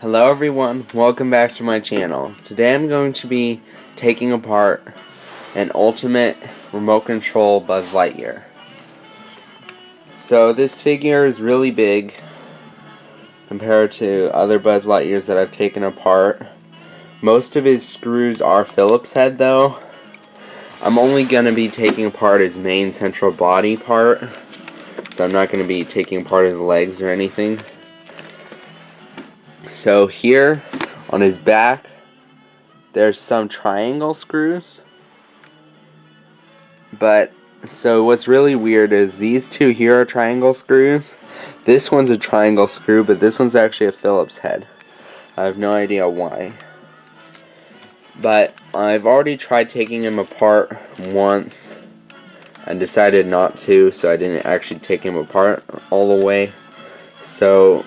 Hello everyone, welcome back to my channel. Today I'm going to be taking apart an ultimate remote control Buzz Lightyear. So this figure is really big compared to other Buzz Lightyears that I've taken apart. Most of his screws are Phillips head though. I'm only going to be taking apart his main central body part, so I'm not going to be taking apart his legs or anything. So here on his back there's some triangle screws, but so what's really weird is these two here are triangle screws. This one's a triangle screw, but this one's actually a Phillips head. I have no idea why, but I've already tried taking him apart once and decided not to, so I didn't actually take him apart all the way. So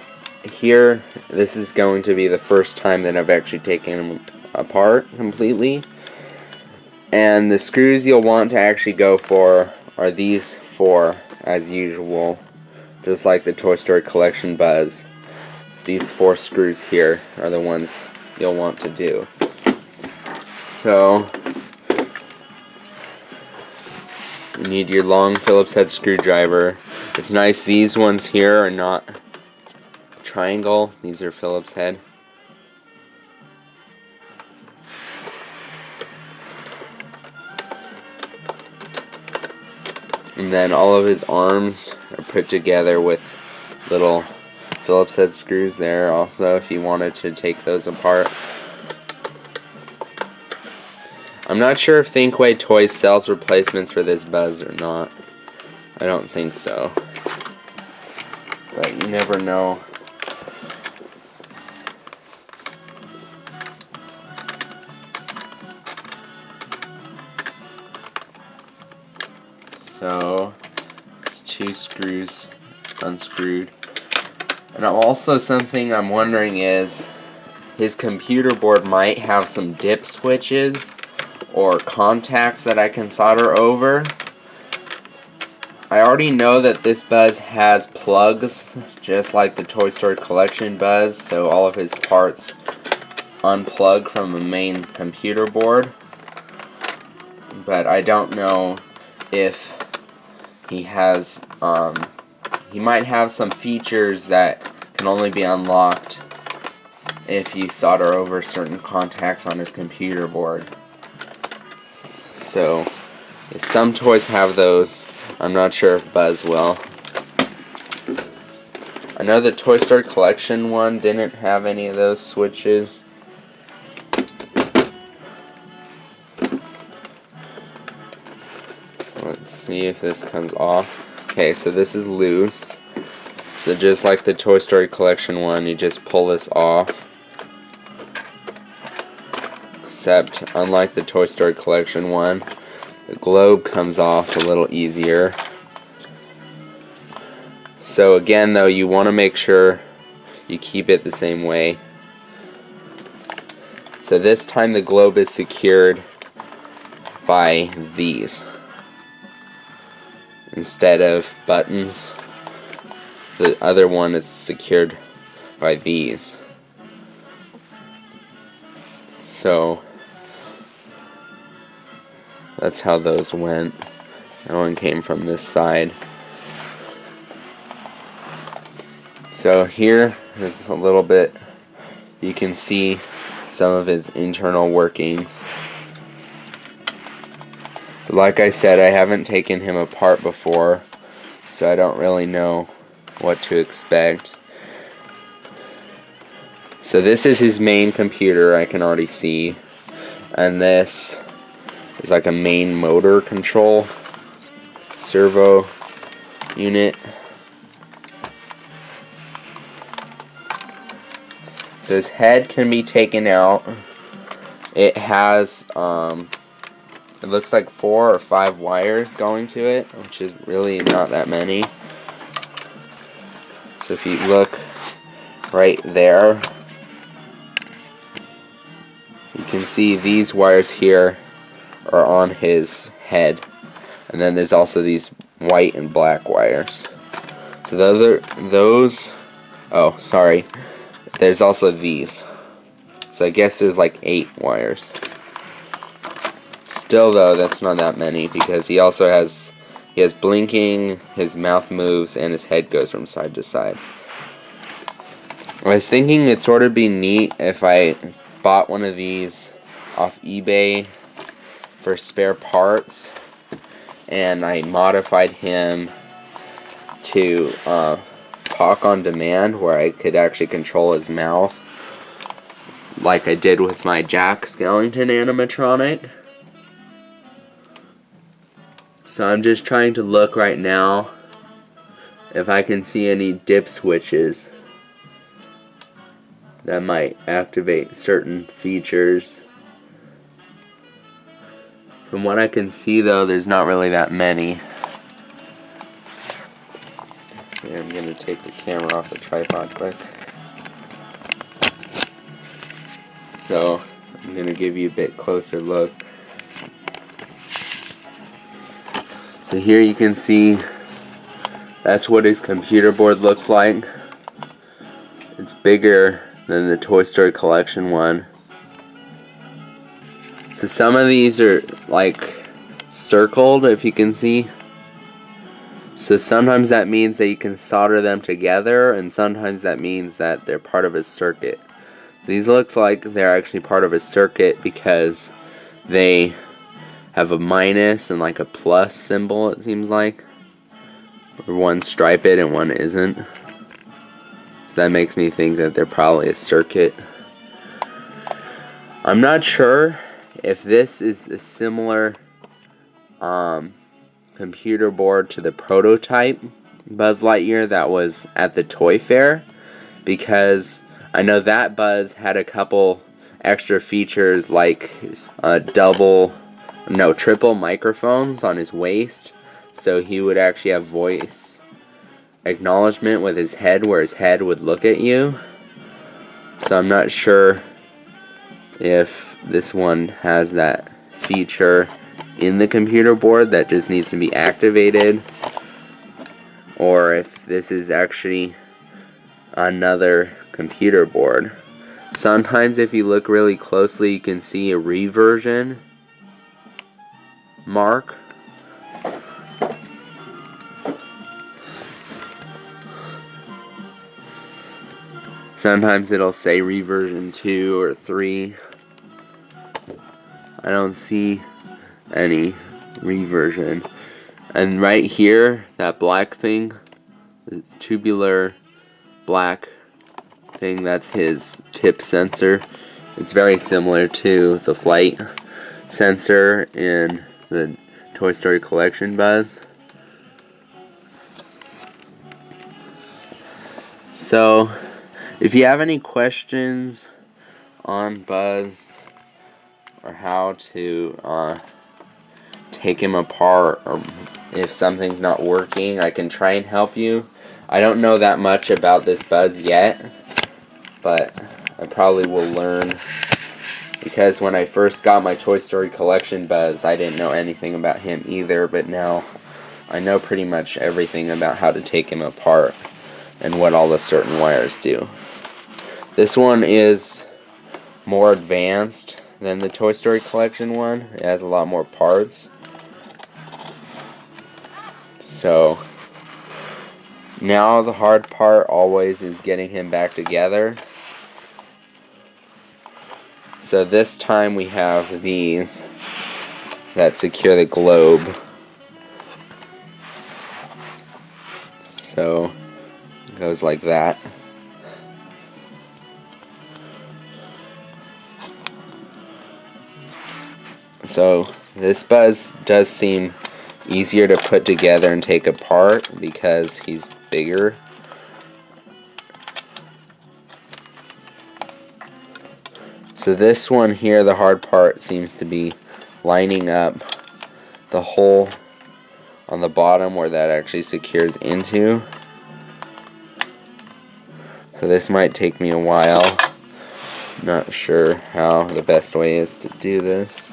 here, this is going to be the first time that I've actually taken him apart completely. And the screws you'll want to actually go for are these four, as usual. Just like the Toy Story Collection Buzz. These four screws here are the ones you'll want to do. So, you need your long Phillips head screwdriver. It's nice these ones here are not triangle, these are Phillips head. And then all of his arms are put together with little Phillips head screws there also if you wanted to take those apart. I'm not sure if Thinkway Toys sells replacements for this Buzz or not. I don't think so, but you never know. So, it's two screws unscrewed. And also something I'm wondering is, his computer board might have some dip switches or contacts that I can solder over. I already know that this Buzz has plugs, just like the Toy Story Collection Buzz, so all of his parts unplug from the main computer board. But I don't know if he has, he might have some features that can only be unlocked if you solder over certain contacts on his computer board. So, if some toys have those, I'm not sure if Buzz will. I know the Toy Story Collection one didn't have any of those switches. Let's see if this comes off. Okay, so this is loose. So just like the Toy Story Collection one, you just pull this off. Except, unlike the Toy Story Collection one, the globe comes off a little easier. So again though, you want to make sure you keep it the same way. So this time the globe is secured by these instead of buttons. The other one is secured by these. So that's how those went. That one came from this side. So here is a little bit, you can see some of his internal workings. So like I said, I haven't taken him apart before, so I don't really know what to expect. So this is his main computer, I can already see, and this is like a main motor control servo unit. So his head can be taken out. It has it looks like 4 or 5 wires going to it, which is really not that many. So if you look right there, you can see these wires here are on his head, and then there's also these white and black wires. So those, oh sorry, there's also these. So I guess there's like 8 wires. Still though, that's not that many because he also has blinking, his mouth moves, and his head goes from side to side. I was thinking it'd sort of be neat if I bought one of these off eBay for spare parts and I modified him to talk on demand, where I could actually control his mouth like I did with my Jack Skellington animatronic. So I'm just trying to look right now if I can see any dip switches that might activate certain features. From what I can see though, there's not really that many. Here, I'm going to take the camera off the tripod quick. So I'm going to give you a bit closer look. So here you can see that's what his computer board looks like. It's bigger than the Toy Story Collection one. So some of these are like circled, if you can see. So sometimes that means that you can solder them together, and sometimes that means that they're part of a circuit. These looks like they're actually part of a circuit because they have a minus and like a plus symbol, it seems like. Or one's striped and one isn't. So that makes me think that they're probably a circuit. I'm not sure if this is a similar computer board to the prototype Buzz Lightyear that was at the toy fair, because I know that Buzz had a couple extra features like triple microphones on his waist, so he would actually have voice acknowledgement with his head, where his head would look at you. So I'm not sure if this one has that feature in the computer board that just needs to be activated, or if this is actually another computer board. Sometimes if you look really closely, you can see a reversion mark. Sometimes it'll say reversion 2 or 3. I don't see any reversion. And right here, that black thing, this tubular black thing, that's his tip sensor. It's very similar to the flight sensor in the Toy Story Collection Buzz. So if you have any questions on Buzz or how to take him apart, or if something's not working, I can try and help you. I don't know that much about this Buzz yet, but I probably will learn, because when I first got my Toy Story Collection Buzz, I didn't know anything about him either, but now I know pretty much everything about how to take him apart and what all the certain wires do. This one is more advanced than the Toy Story Collection one. It has a lot more parts. So now the hard part always is getting him back together. So this time we have these that secure the globe. So it goes like that. So this Buzz does seem easier to put together and take apart because he's bigger. So this one here, the hard part seems to be lining up the hole on the bottom where that actually secures into. So this might take me a while. Not sure how the best way is to do this.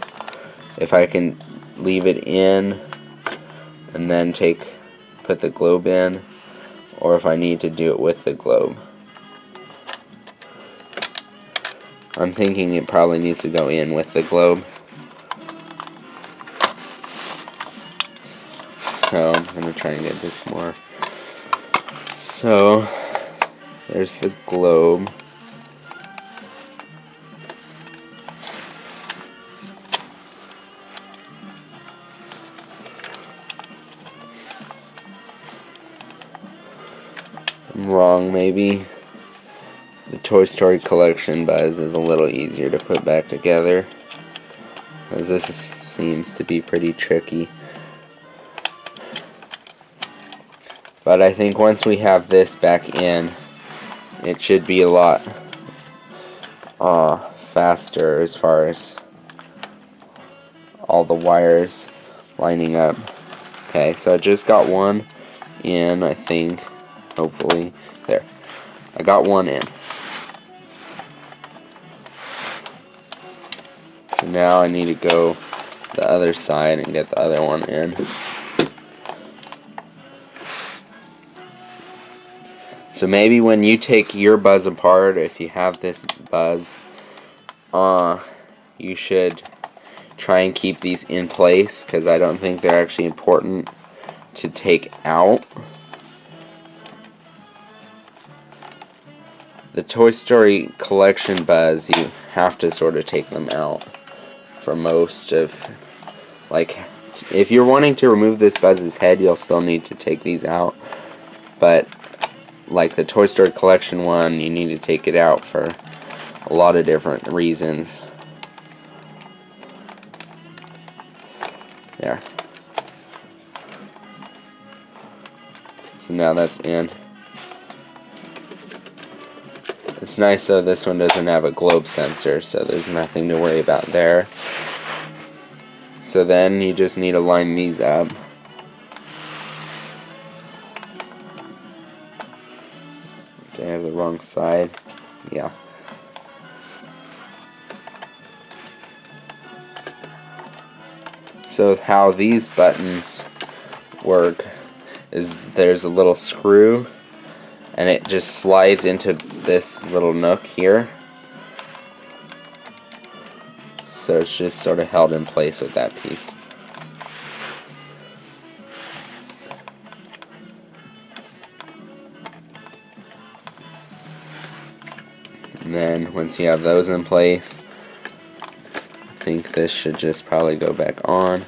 If I can leave it in and then put the globe in, or if I need to do it with the globe. I'm thinking it probably needs to go in with the globe. So I'm going to try and get this more. So there's the globe. I'm wrong, maybe. The Toy Story collection buzz is a little easier to put back together, as this seems to be pretty tricky. But I think once we have this back in, it should be a lot faster as far as all the wires lining up. Okay, so I just got one in, I think, hopefully. There. I got one in. So now I need to go the other side and get the other one in. So maybe when you take your buzz apart, if you have this buzz, you should try and keep these in place, because I don't think they're actually important to take out. The Toy Story collection buzz, you have to sort of take them out for most of, like, if you're wanting to remove this buzz's head, you'll still need to take these out, but like the Toy Story collection one, you need to take it out for a lot of different reasons. There. So now that's in. It's nice though, this one doesn't have a globe sensor, so there's nothing to worry about there. So then you just need to line these up. I have the wrong side. Yeah. So how these buttons work is there's a little screw, and it just slides into this little nook here. So it's just sort of held in place with that piece. And then once you have those in place, I think this should just probably go back on.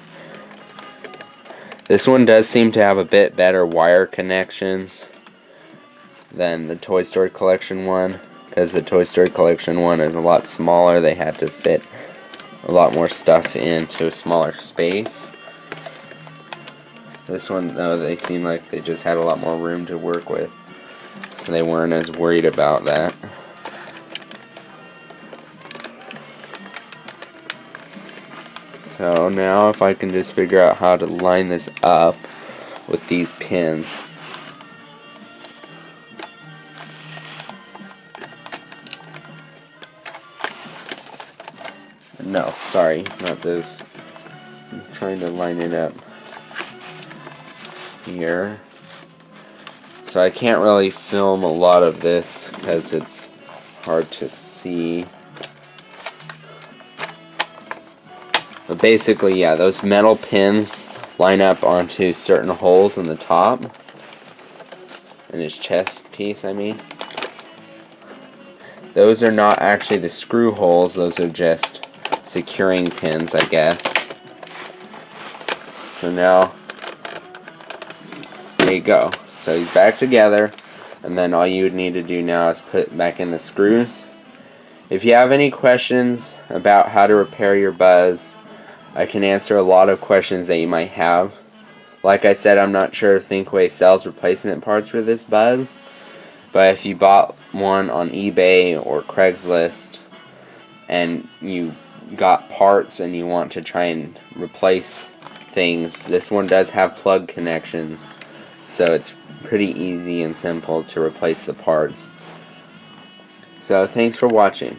This one does seem to have a bit better wire connections than the Toy Story collection one, because the Toy Story collection one is a lot smaller. They had to fit a lot more stuff into a smaller space. This one, though, they seem like they just had a lot more room to work with, so they weren't as worried about that. So now if I can just figure out how to line this up with these pins. No, sorry, not those. I'm trying to line it up here. So I can't really film a lot of this because it's hard to see. But basically, yeah, those metal pins line up onto certain holes in the top. In his chest piece, I mean. Those are not actually the screw holes, those are just securing pins, I guess. So now, there you go. So he's back together, and then all you would need to do now is put back in the screws. If you have any questions about how to repair your buzz, I can answer a lot of questions that you might have. Like I said, I'm not sure if Thinkway sells replacement parts for this buzz, but if you bought one on eBay or Craigslist and you got parts and you want to try and replace things, this one does have plug connections, so it's pretty easy and simple to replace the parts. So thanks for watching.